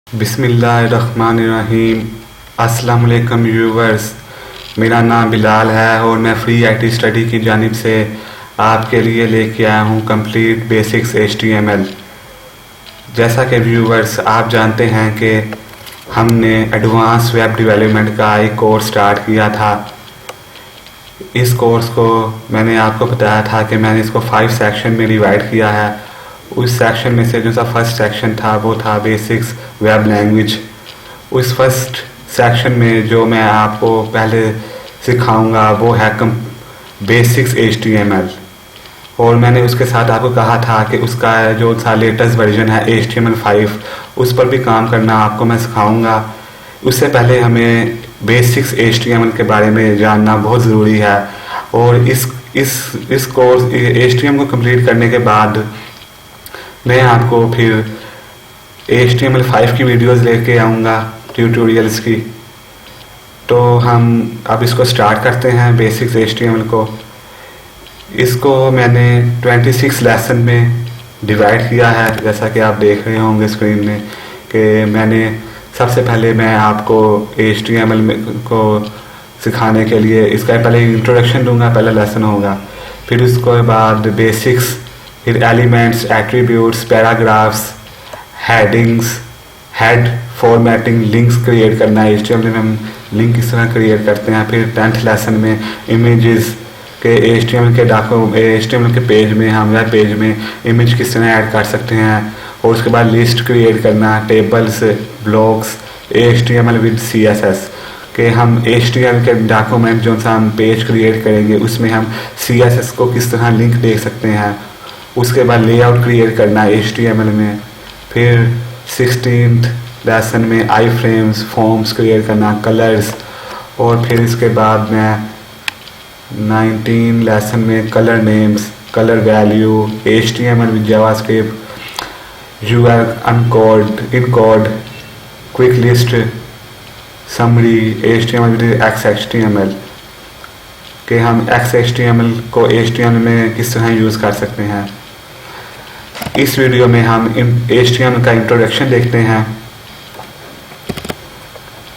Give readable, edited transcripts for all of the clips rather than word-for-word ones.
बिस्मिल्लाहिर्रहमानिर्रहीम। अस्सलाम वालेकुम व्यूवर्स, मेरा नाम बिलाल है और मैं फ्री आईटी स्टडी की जानिब से आपके लिए लेके आया हूँ कंप्लीट बेसिक्स HTML। जैसा कि व्यूवर्स आप जानते हैं कि हमने एडवांस वेब डेवलपमेंट का एक कोर्स स्टार्ट किया था। इस कोर्स को मैंने आपको बताया था कि मैंने इसको 5 सेक्शन में डिवाइड किया है। उस सेक्शन में से जो सा फर्स्ट सेक्शन था वो था बेसिक्स वेब लैंग्वेज। उस फर्स्ट सेक्शन में जो मैं आपको पहले सिखाऊंगा वो है बेसिक्स HTML, और मैंने उसके साथ आपको कहा था कि उसका जो सा लेटेस्ट वर्जन है HTML5 उस पर भी काम करना आपको मैं सिखाऊंगा। उससे पहले हमें बेसिक्स HTML के बारे में जानना बहुत ज़रूरी है, और इस कोर्स HTML को कंप्लीट करने के बाद मैं आपको फिर HTML5 की वीडियोस लेके आऊँगा ट्यूटोरियल्स की। तो हम अब इसको स्टार्ट करते हैं बेसिक्स HTML को। इसको मैंने 26 लेसन में डिवाइड किया है, जैसा कि आप देख रहे होंगे स्क्रीन में कि मैंने सबसे पहले मैं आपको HTML को सिखाने के लिए इसका पहले इंट्रोडक्शन दूंगा, पहला लेसन होगा। फिर उसके बाद बेसिक्स, फिर elements, attributes, paragraphs, headings, head formatting, links create करना है HTML में हम लिंक किस तरह क्रिएट करते हैं। फिर 10th लेसन में इमेजेस के HTML के पेज में हम वेब पेज में इमेज किस तरह ऐड कर सकते हैं, और उसके बाद लिस्ट क्रिएट करना, tables, blogs, HTML with CSS कि हम HTML के डॉक्यूमेंट जो सा हम पेज क्रिएट करेंगे उसमें हम CSS को किस तरह लिंक दे सकते हैं। उसके बाद लेआउट क्रिएट करना है HTML में। फिर 16th लेसन में आई फ्रेम्स, फॉर्म्स क्रिएट करना, कलर्स, और फिर इसके बाद मैं 19 लेसन में colour names, colour value, HTML with JavaScript, UL encode, quick list, summary, HTML with XHTML कि हम XHTML को HTML में किस तरह यूज़ कर सकते हैं। इस वीडियो में हम HTML का इंट्रोडक्शन देखते हैं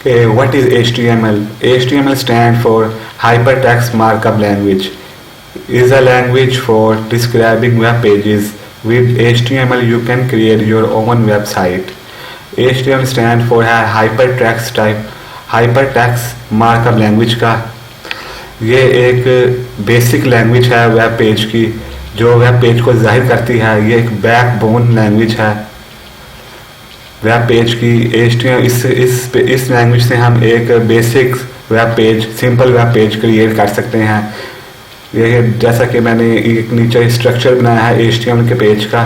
कि what is HTML। HTML stand for hypertext markup language, is a language for describing web pages. With HTML you can create your own website. HTML stand for है हाइपरटेक्स्ट मार्कअप लैंग्वेज का। ये एक basic language है web page की, जो web page को जाहिर करती है। ये एक बैकबोन लैंग्वेज है वेब पेज की। HTML इस लैंग्वेज से हम एक basic web page, simple web page create कर सकते हैं। ये जैसा कि मैंने एक नीचे स्ट्रक्चर बनाया है HTML के पेज का,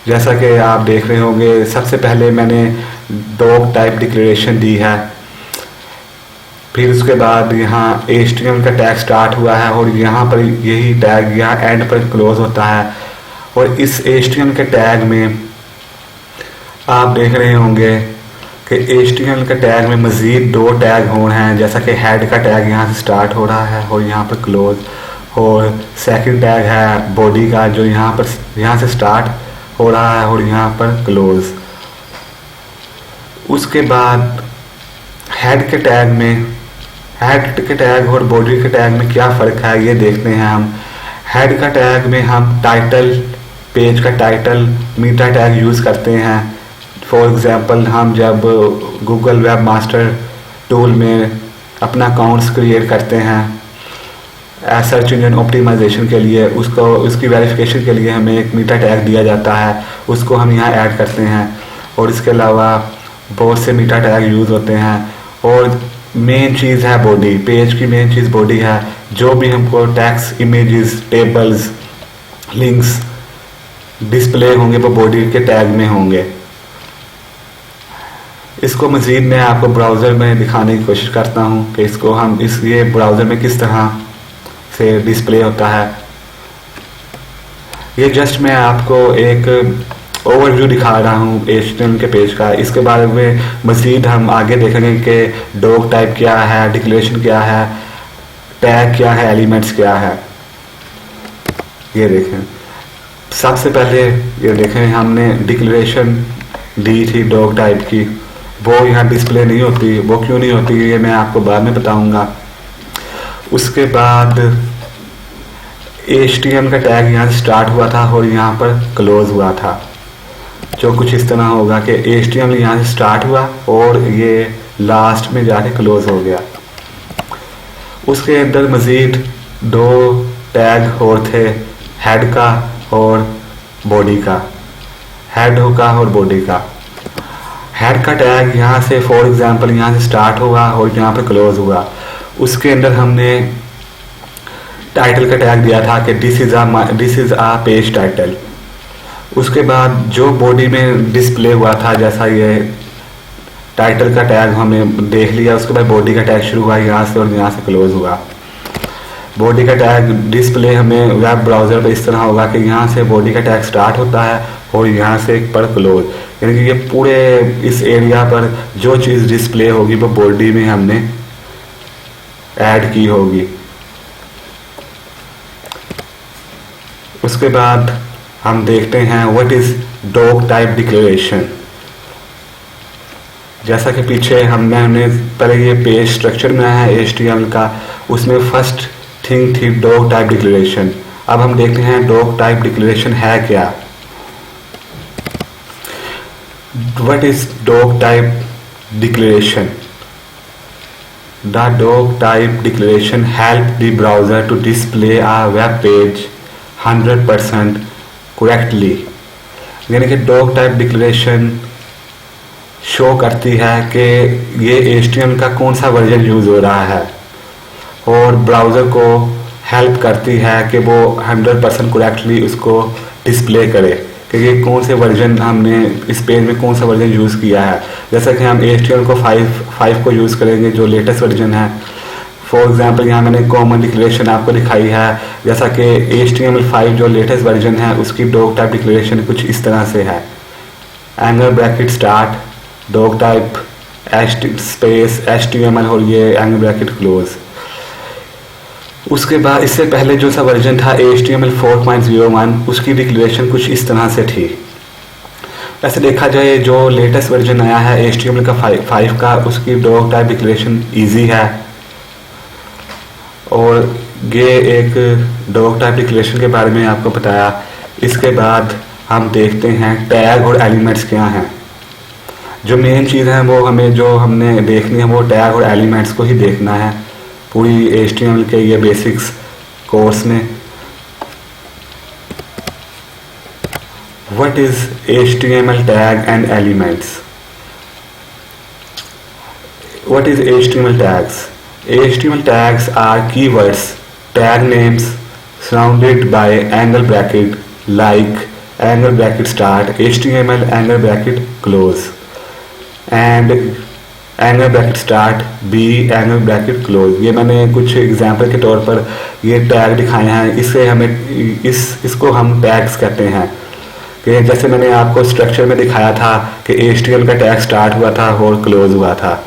जैसा कि आप देख रहे होंगे। सबसे पहले मैंने डॉग टाइप डिक्लेरेशन दी है, फिर उसके बाद यहाँ HTML का टैग स्टार्ट हुआ है और यहाँ पर यही टैग यहाँ एंड पर क्लोज होता है। और इस HTML के टैग में आप देख रहे होंगे कि HTML के टैग में मज़ीद 2 टैग होने हैं, जैसा कि हेड का टैग यहाँ से स्टार्ट हो रहा है और यहाँ पर क्लोज, और सेकंड टैग है बॉडी का जो यहाँ से स्टार्ट हो रहा है और यहाँ पर क्लोज। उसके बाद हेड के टैग और बॉडी के टैग में क्या फ़र्क है ये देखते हैं हम। हेड का टैग में हम टाइटल, पेज का टाइटल, मीटा टैग यूज़ करते हैं। फॉर एग्जांपल हम जब गूगल वेब मास्टर टूल में अपना अकाउंट्स क्रिएट करते हैं सर्च इंजन ऑप्टिमाइजेशन के लिए, उसकी वेरिफिकेशन के लिए हमें एक मीटा टैग दिया जाता है, उसको हम यहाँ ऐड करते हैं। और इसके अलावा बहुत से मीटा टैग यूज़ होते हैं। और मेन चीज़ है बॉडी, पेज की मेन चीज़ बॉडी है। जो भी हमको text, images, tables, links display होंगे वो बॉडी के टैग में होंगे। इसको मज़ीद मैं आपको ब्राउज़र में दिखाने की कोशिश करता हूँ कि इसको हम ये ब्राउज़र में किस तरह से डिस्प्ले होता है। ये जस्ट मैं आपको एक ओवरव्यू दिखा रहा हूँ HTML के पेज का। इसके बारे में मज़ीद हम आगे देखेंगे कि डॉग टाइप क्या है, डिक्लेरेशन क्या है, टैग क्या है, एलिमेंट्स क्या है। ये देखें, सबसे पहले ये देखें हमने डिक्लेरेशन डी थी डॉग टाइप की, वो यहाँ डिस्प्ले नहीं होती। वो क्यों नहीं होती ये मैं आपको बाद में बताऊंगा। उसके बाद HTML का टैग यहाँ से स्टार्ट हुआ था और यहाँ पर क्लोज हुआ था, जो कुछ इस तरह होगा कि HTML यहाँ से स्टार्ट हुआ और ये लास्ट में जाके क्लोज हो गया। उसके अंदर मज़ीद 2 टैग और थे, हेड का और बॉडी का। हेड का और बॉडी का। हेड का टैग यहाँ से फॉर एग्जांपल यहाँ से स्टार्ट हुआ और यहाँ पे क्लोज हुआ। उसके अंदर हमने टाइटल का टैग दिया था कि this is a page title. उसके बाद जो बॉडी में डिस्प्ले हुआ था, जैसा ये टाइटल का टैग हमें देख लिया, उसके बाद बॉडी का टैग शुरू हुआ यहाँ से और यहाँ से क्लोज हुआ। बॉडी का टैग डिस्प्ले हमें वेब ब्राउज़र पे इस तरह होगा कि यहाँ से बॉडी का टैग स्टार्ट होता है और यहाँ से एक पर क्लोज, यानी कि ये पूरे इस एरिया पर जो चीज़ डिस्प्ले होगी वो बॉडी में हमने ऐड की होगी। उसके बाद हम देखते हैं what is dog type declaration. जैसा कि पीछे हमने पहले ये पेज स्ट्रक्चर में आया है HTML का, उसमें फर्स्ट थिंग थी डॉग टाइप डिक्लेरेशन। अब हम देखते हैं डॉग टाइप डिक्लेरेशन है क्या। What is doctype declaration? The doctype declaration help the browser to display a web page 100% correctly. यानी कि डॉग टाइप डिक्लेरेशन शो करती है कि ये HTML का कौन सा वर्जन यूज़ हो रहा है और ब्राउज़र को हेल्प करती है कि वो 100% करेक्टली उसको डिस्प्ले करे कि ये कौन से वर्जन हमने इस पेज में कौन सा वर्जन यूज़ किया है। जैसा कि हम HTML को 5 को यूज़ करेंगे जो लेटेस्ट वर्जन है। फॉर एग्जांपल यहाँ मैंने कॉमन डिक्लेरेशन आपको दिखाई है, जैसा कि HTML5 जो लेटेस्ट वर्जन है उसकी डॉग टाइप डिक्लेरेशन कुछ इस तरह से है। Angle bracket start dog type space HTML और ये एंगल ब्रैकेट क्लोज। उसके बाद इससे पहले जो सा वर्जन था HTML 4.01 उसकी डिक्लेरेशन कुछ इस तरह से थी। वैसे देखा जाए जो लेटेस्ट वर्जन आया है HTML का 5 का, उसकी डॉग टाइप डिक्लेरेशन इजी है और ये एक डॉग टाइप डिक्लेरेशन के बारे में आपको बताया। इसके बाद हम देखते हैं टैग और एलिमेंट्स क्या हैं। जो मेन चीज़ है वो हमें जो हमने देखनी है वो टैग और एलिमेंट्स को ही देखना है पूरी HTML के ये बेसिक्स कोर्स में। What is HTML tag and elements? What is HTML tags? HTML tags are keywords, tag names surrounded by angle bracket like angle bracket start, HTML angle bracket close and angle bracket start B angle bracket close। ये मैंने कुछ example के तौर पर ये tag दिखाए हैं। इससे हमें इसको हम टैग्स कहते हैं कि जैसे मैंने आपको स्ट्रक्चर में दिखाया था कि HTML का टैग स्टार्ट हुआ था और क्लोज हुआ था।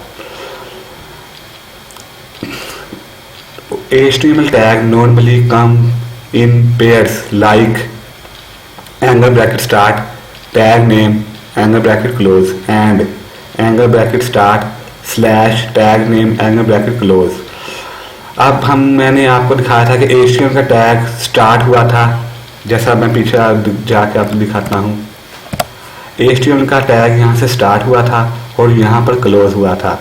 HTML tag normally come in pairs like angle bracket start, tag name, angle bracket close and angle bracket start slash tag name angle bracket close। अब मैंने आपको दिखाया था कि HTML का टैग स्टार्ट हुआ था, जैसा मैं पीछे जाके आपको दिखाता हूँ। HTML का टैग यहाँ से स्टार्ट हुआ था और यहाँ पर क्लोज हुआ था।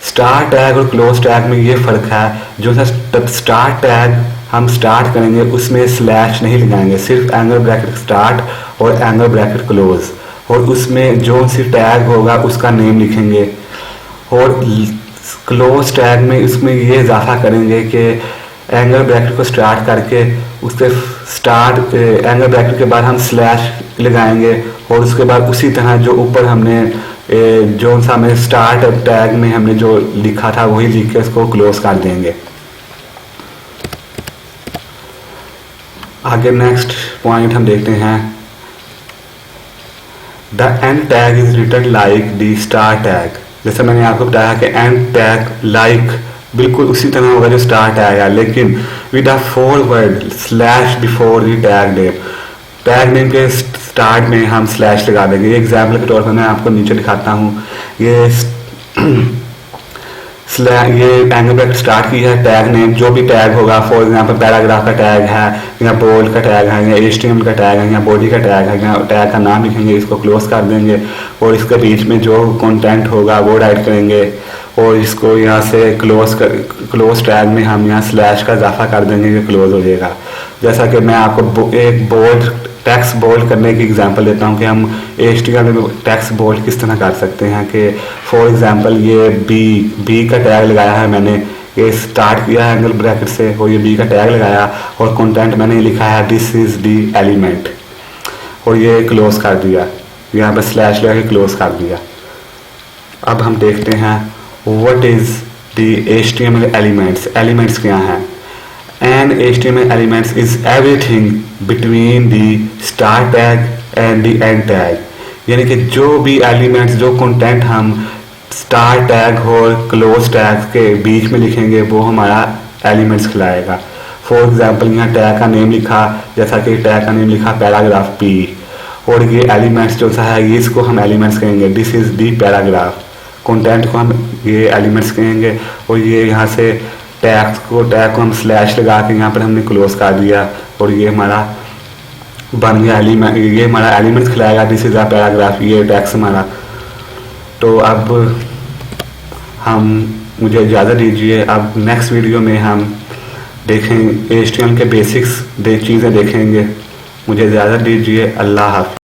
स्टार्ट टैग और क्लोज टैग में ये फ़र्क है, जो स्टार्ट टैग हम स्टार्ट करेंगे उसमें स्लैश नहीं लगाएंगे, सिर्फ एंगल ब्रैकेट स्टार्ट और एंगल ब्रैकेट क्लोज, और उसमें जो सी टैग होगा उसका नेम लिखेंगे। और क्लोज टैग में इसमें ये इजाफा करेंगे कि एंगल ब्रैकेट को स्टार्ट करके उसके स्टार्ट एंगल ब्रैकेट के बाद हम स्लैश लगाएंगे और उसके बाद उसी तरह जो ऊपर हमने जो सा हमें स्टार्ट टैग में हमने जो लिखा था वही लिख के उसको क्लोज कर देंगे। आगे नेक्स्ट पॉइंट हम देखते हैं, the end tag is written like the start tag. जैसे मैंने आपको बताया कि एंड टैग लाइक बिल्कुल उसी तरह होगा जो स्टार टैग है, लेकिन with a forward slash before the tag name. Tag name के स्टार्ट में हम स्लैश लगा देंगे। ये एग्जाम्पल के तौर पर मैं आपको नीचे दिखाता हूँ। ये एंगल ब्रैकेट स्टार्ट की है, टैग नेम जो भी टैग होगा, फॉर एग्जांपल पैराग्राफ का टैग है या बोल्ड का टैग है या HTML का टैग है या बॉडी का टैग है, या टैग का नाम लिखेंगे, इसको क्लोज कर देंगे और इसके बीच में जो कंटेंट होगा वो राइट करेंगे और इसको यहाँ से क्लोज टैग में हम यहाँ स्लैश का इजाफा कर देंगे, ये क्लोज हो जाएगा। जैसा कि मैं आपको एक बोल्ड टेक्स्ट बोल्ड करने की एग्जांपल देता हूँ कि हम HTML में टेक्स्ट बोल्ड किस तरह कर सकते हैं। कि फॉर एग्जांपल ये बी का टैग लगाया है मैंने, ये स्टार्ट किया है एंगल ब्रैकेट से और ये बी का टैग लगाया और कंटेंट मैंने लिखा है दिस इज दी एलिमेंट और ये क्लोज कर दिया, यहाँ पर स्लैश लगा के क्लोज कर दिया। अब हम देखते हैं what is the HTML elements. Elements क्या हैं? An HTML elements is everything between the start tag and the end tag। यानी कि जो भी एलिमेंट्स, जो कंटेंट हम स्टार्ट टैग और क्लोज टैग के बीच में लिखेंगे वो हमारा एलिमेंट्स खिलाएगा। फॉर एग्जांपल यहाँ टैग का नेम लिखा, जैसा कि टैग का नेम लिखा पैराग्राफ P और ये एलिमेंट्स जो सा है ये इसको हम एलिमेंट्स कहेंगे, this is the paragraph. Content को हम ये एलिमेंट्स कहेंगे और ये यहाँ से टैग को हम स्लैश लगा के यहाँ पर हमने क्लोज कर दिया और ये हमारा बन गया एलिमेंट, ये हमारा एलिमेंट्स खिलाएगा, दिस इज अ पैराग्राफ, ये टैक्स हमारा। तो अब मुझे इजाज़त दीजिए, अब नेक्स्ट वीडियो में हम देखें HTML के बेसिक्स चीज़ें देखेंगे। मुझे इजाज़त दीजिए, अल्लाह हाफ़िज़।